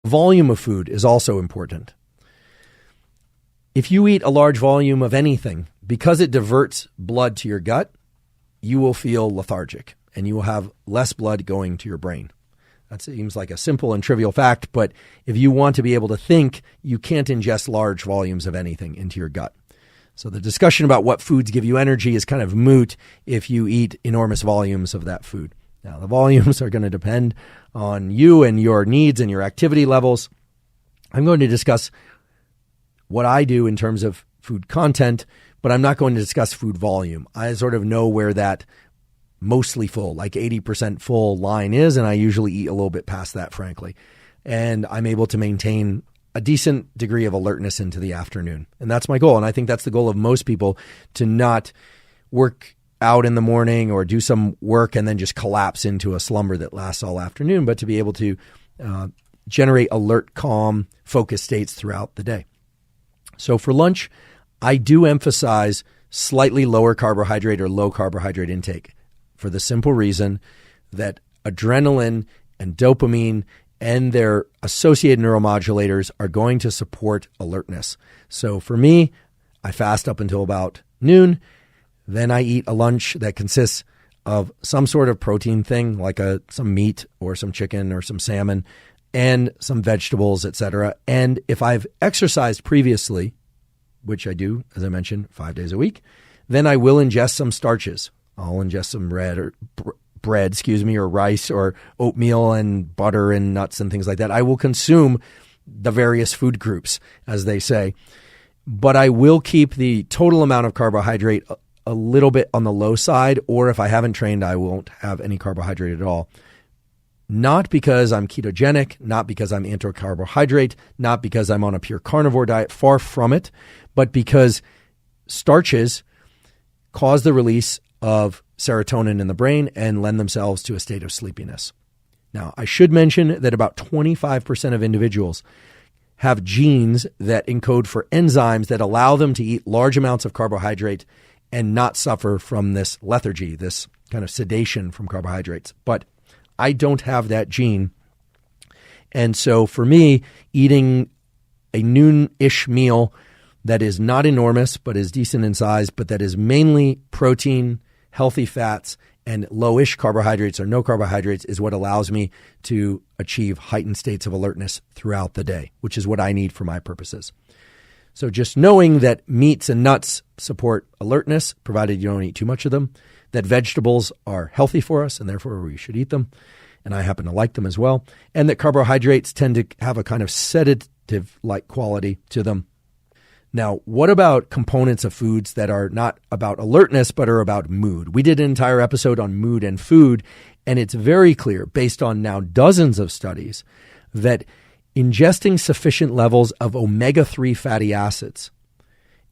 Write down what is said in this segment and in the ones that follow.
volume of food is also important. If you eat a large volume of anything, because it diverts blood to your gut, you will feel lethargic and you will have less blood going to your brain. That seems like a simple and trivial fact, but if you want to be able to think, you can't ingest large volumes of anything into your gut. So the discussion about what foods give you energy is kind of moot if you eat enormous volumes of that food. Now, the volumes are going to depend on you and your needs and your activity levels. I'm going to discuss what I do in terms of food content, but I'm not going to discuss food volume. I sort of know where that mostly full, like 80% full line is, and I usually eat a little bit past that, frankly. And I'm able to maintain a decent degree of alertness into the afternoon. And that's my goal. And I think that's the goal of most people, to not work out in the morning or do some work and then just collapse into a slumber that lasts all afternoon, but to be able to generate alert, calm, focused states throughout the day. So for lunch, I do emphasize slightly lower carbohydrate or low carbohydrate intake for the simple reason that adrenaline and dopamine and their associated neuromodulators are going to support alertness. So for me, I fast up until about noon. Then I eat a lunch that consists of some sort of protein thing, like some meat or some chicken or some salmon and some vegetables, etc. And if I've exercised previously, which I do, as I mentioned, 5 days a week, then I will ingest some starches. I'll ingest some bread, or rice or oatmeal and butter and nuts and things like that. I will consume the various food groups, as they say, but I will keep the total amount of carbohydrate a little bit on the low side, or if I haven't trained, I won't have any carbohydrate at all. Not because I'm ketogenic, not because I'm anti-carbohydrate, not because I'm on a pure carnivore diet, far from it, but because starches cause the release of serotonin in the brain and lend themselves to a state of sleepiness. Now, I should mention that about 25% of individuals have genes that encode for enzymes that allow them to eat large amounts of carbohydrate and not suffer from this lethargy, this kind of sedation from carbohydrates. But I don't have that gene. And so for me, eating a noon-ish meal that is not enormous, but is decent in size, but that is mainly protein, healthy fats, and low-ish carbohydrates or no carbohydrates is what allows me to achieve heightened states of alertness throughout the day, which is what I need for my purposes. So just knowing that meats and nuts support alertness, provided you don't eat too much of them, that vegetables are healthy for us and therefore we should eat them, and I happen to like them as well, and that carbohydrates tend to have a kind of sedative-like quality to them. Now, what about components of foods that are not about alertness, but are about mood? We did an entire episode on mood and food, and it's very clear, based on now dozens of studies, that ingesting sufficient levels of omega-3 fatty acids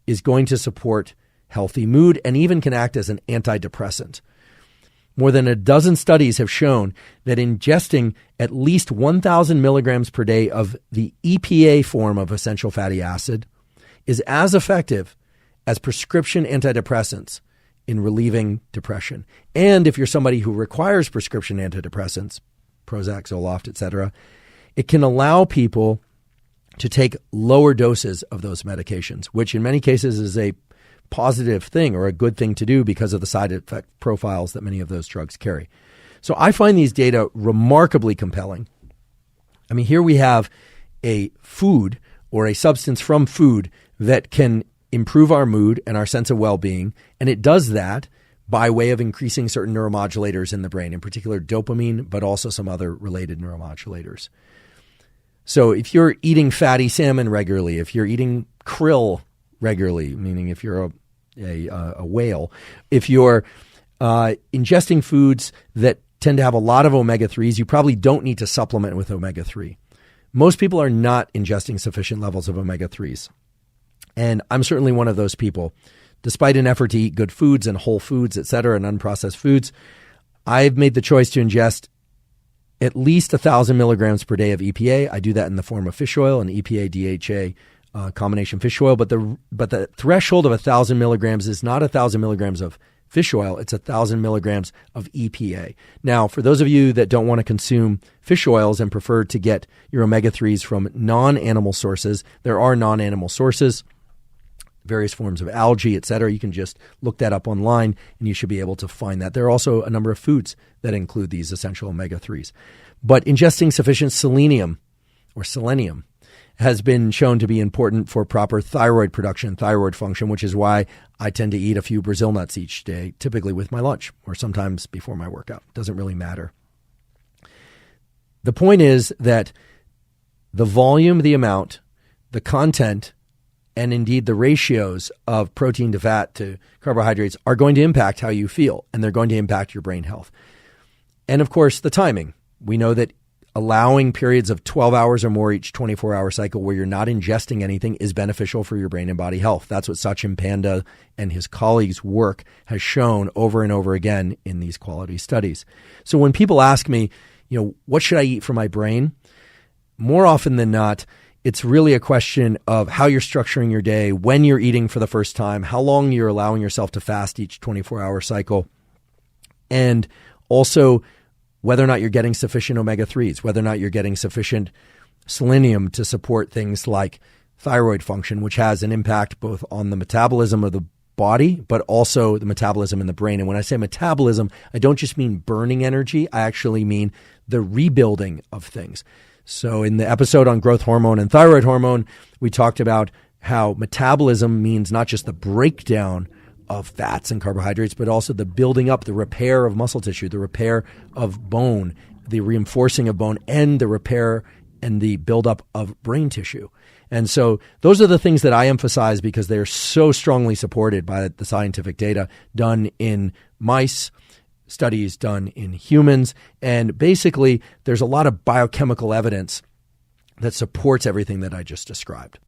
is going to support healthy mood and even can act as an antidepressant. More than a dozen studies have shown that ingesting at least 1,000 milligrams per day of the EPA form of essential fatty acid is as effective as prescription antidepressants in relieving depression. And if you're somebody who requires prescription antidepressants, Prozac, Zoloft, etc., it can allow people to take lower doses of those medications, which in many cases is a positive thing or a good thing to do because of the side effect profiles that many of those drugs carry. So I find these data remarkably compelling. I mean, here we have a food or a substance from food that can improve our mood and our sense of well-being, and it does that by way of increasing certain neuromodulators in the brain, in particular dopamine, but also some other related neuromodulators. So if you're eating fatty salmon regularly, if you're eating krill regularly, meaning if you're a whale, if you're ingesting foods that tend to have a lot of omega-3s, you probably don't need to supplement with omega-3. Most people are not ingesting sufficient levels of omega-3s. And I'm certainly one of those people. Despite an effort to eat good foods and whole foods, et cetera, and unprocessed foods, I've made the choice to ingest at least 1,000 milligrams per day of EPA. I do that in the form of fish oil and EPA-DHA combination fish oil. But the threshold of 1,000 milligrams is not 1,000 milligrams of fish oil, it's 1,000 milligrams of EPA. Now, for those of you that don't want to consume fish oils and prefer to get your omega-3s from non-animal sources, there are non-animal sources, various forms of algae, etc. You can just look that up online and you should be able to find that. There are also a number of foods that include these essential omega-3s. But ingesting sufficient selenium or selenium has been shown to be important for proper thyroid production, thyroid function, which is why I tend to eat a few Brazil nuts each day, typically with my lunch or sometimes before my workout. Doesn't really matter. The point is that the volume, the amount, the content, and indeed the ratios of protein to fat to carbohydrates are going to impact how you feel, and they're going to impact your brain health. And of course, the timing. We know that allowing periods of 12 hours or more each 24-hour cycle where you're not ingesting anything is beneficial for your brain and body health. That's what Sachin Panda and his colleagues' work has shown over and over again in these quality studies. So when people ask me, what should I eat for my brain? More often than not, it's really a question of how you're structuring your day, when you're eating for the first time, how long you're allowing yourself to fast each 24-hour cycle, and also whether or not you're getting sufficient omega-3s, whether or not you're getting sufficient selenium to support things like thyroid function, which has an impact both on the metabolism of the body, but also the metabolism in the brain. And when I say metabolism, I don't just mean burning energy. I actually mean the rebuilding of things. So in the episode on growth hormone and thyroid hormone, we talked about how metabolism means not just the breakdown of fats and carbohydrates, but also the building up, the repair of muscle tissue, the repair of bone, the reinforcing of bone, and the repair and the buildup of brain tissue. And so those are the things that I emphasize because they're so strongly supported by the scientific data done in mice, studies done in humans, and basically there's a lot of biochemical evidence that supports everything that I just described.